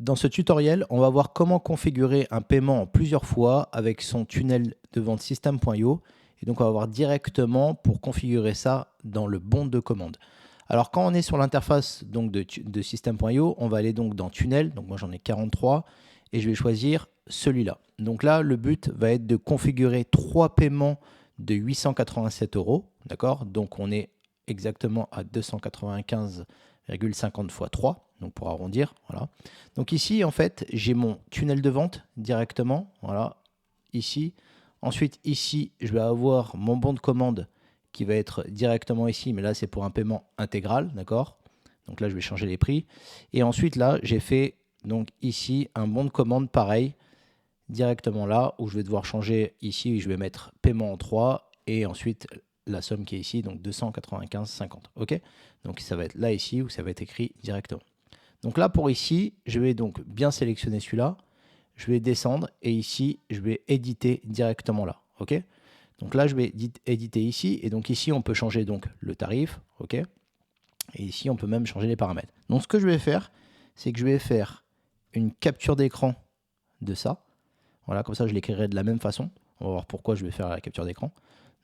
Dans ce tutoriel, on va voir comment configurer un paiement en plusieurs fois avec son tunnel de vente System.io. Et donc, on va voir directement pour configurer ça dans le bon de commande. Alors, quand on est sur l'interface de System.io, on va aller donc dans tunnel. Donc, moi, j'en ai 43 et je vais choisir celui-là. Donc là, le but va être de configurer 3 paiements de 887 €. D'accord? Donc, on est exactement à 295,50 x 3. Donc pour arrondir, voilà. Donc ici, en fait, j'ai mon tunnel de vente directement, voilà, ici. Ensuite, ici, je vais avoir mon bon de commande qui va être directement ici, mais là, c'est pour un paiement intégral, d'accord? Donc là, je vais changer les prix. Et ensuite, là, j'ai fait, donc ici, un bon de commande pareil, directement là, où je vais devoir changer ici, je vais mettre paiement en 3, et ensuite, la somme qui est ici, donc 295,50, ok? Donc ça va être là, ici, où ça va être écrit directement. Donc là, pour ici, je vais donc bien sélectionner celui-là. Je vais descendre et ici, je vais éditer directement là. OK? Donc là, je vais éditer ici. Et donc ici, on peut changer donc le tarif. OK? Et ici, on peut même changer les paramètres. Donc ce que je vais faire, c'est que je vais faire une capture d'écran de ça. Voilà, comme ça, je l'écrirai de la même façon. On va voir pourquoi je vais faire la capture d'écran.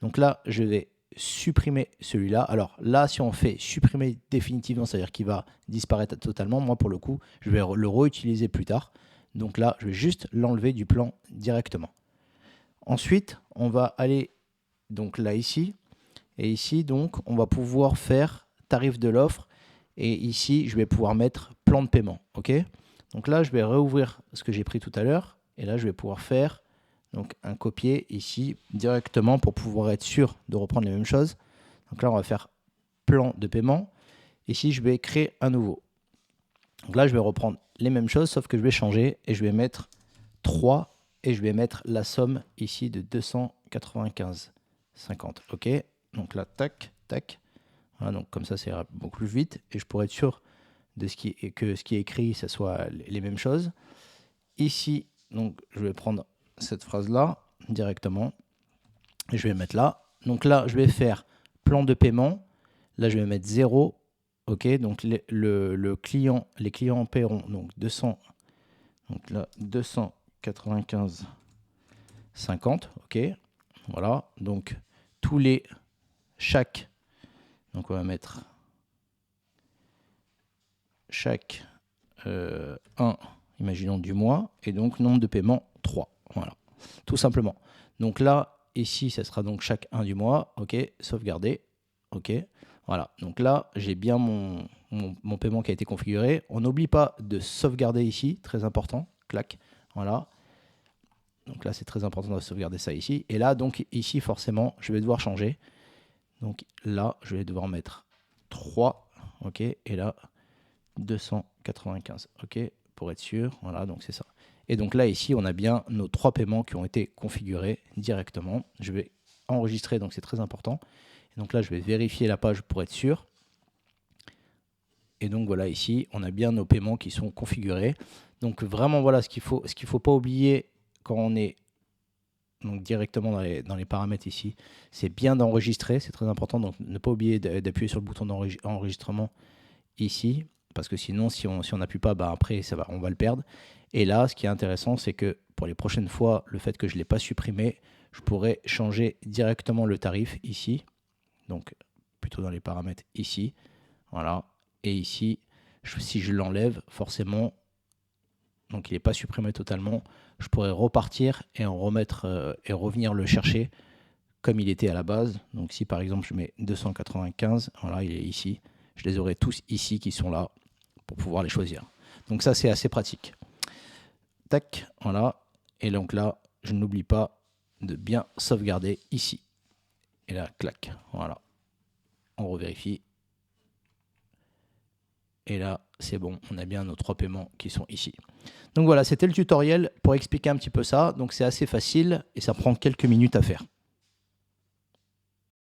Donc là, je vais supprimer celui-là. Alors là, si on fait supprimer définitivement, c'est-à-dire qu'il va disparaître totalement, moi pour le coup, je vais le réutiliser plus tard. Donc là, je vais juste l'enlever du plan directement. Ensuite, on va aller donc là ici. Et ici, donc, on va pouvoir faire tarif de l'offre. Et ici, je vais pouvoir mettre plan de paiement. OK? Donc là, je vais réouvrir ce que j'ai pris tout à l'heure. Et là, je vais pouvoir faire donc un copier ici directement pour pouvoir être sûr de reprendre les mêmes choses. Donc là, on va faire plan de paiement. Ici, je vais créer un nouveau. Donc là, je vais reprendre les mêmes choses, sauf que je vais changer et je vais mettre 3 et je vais mettre la somme ici de 295,50. OK? Donc là, tac, tac. Voilà, donc comme ça, c'est beaucoup plus vite et je pourrais être sûr de que ce qui est écrit, ce soit les mêmes choses. Ici, donc, je vais prendre cette phrase-là directement et je vais mettre là. Donc là, je vais faire plan de paiement. Là, je vais mettre 0. OK, donc les clients paieront donc 200. Donc là, 295,50. OK, voilà. Donc chaque. Donc on va mettre chaque 1, imaginons du mois, et donc nombre de paiements 3. Voilà, tout simplement. Donc là, ici, ça sera donc chaque 1 du mois. OK, sauvegarder. OK, voilà. Donc là, j'ai bien mon paiement qui a été configuré. On n'oublie pas de sauvegarder ici, très important. Clac, voilà. Donc là, c'est très important de sauvegarder ça ici. Et là, donc ici, forcément, je vais devoir changer. Donc là, je vais devoir mettre 3. OK, et là, 295. OK, pour être sûr. Voilà, donc c'est ça. Et donc là, ici, on a bien nos 3 paiements qui ont été configurés directement. Je vais enregistrer, donc c'est très important. Et donc là, je vais vérifier la page pour être sûr. Et donc voilà, ici, on a bien nos paiements qui sont configurés. Donc vraiment, voilà ce qu'il faut pas oublier quand on est donc directement dans les paramètres ici, c'est bien d'enregistrer, c'est très important. Donc ne pas oublier d'appuyer sur le bouton d'enregistrement ici, parce que sinon, si on n'appuie pas, bah après, on va le perdre. Et là, ce qui est intéressant, c'est que pour les prochaines fois, le fait que je ne l'ai pas supprimé, je pourrais changer directement le tarif ici. Donc plutôt dans les paramètres ici. Voilà. Et ici, si je l'enlève, forcément, donc il n'est pas supprimé totalement, je pourrais repartir et en remettre et revenir le chercher comme il était à la base. Donc si par exemple je mets 295, voilà, il est ici, je les aurai tous ici qui sont là pour pouvoir les choisir. Donc ça, c'est assez pratique. Tac, voilà. Et donc là, je n'oublie pas de bien sauvegarder ici. Et là, clac, voilà. On revérifie. Et là, c'est bon, on a bien nos 3 paiements qui sont ici. Donc voilà, c'était le tutoriel pour expliquer un petit peu ça. Donc c'est assez facile et ça prend quelques minutes à faire.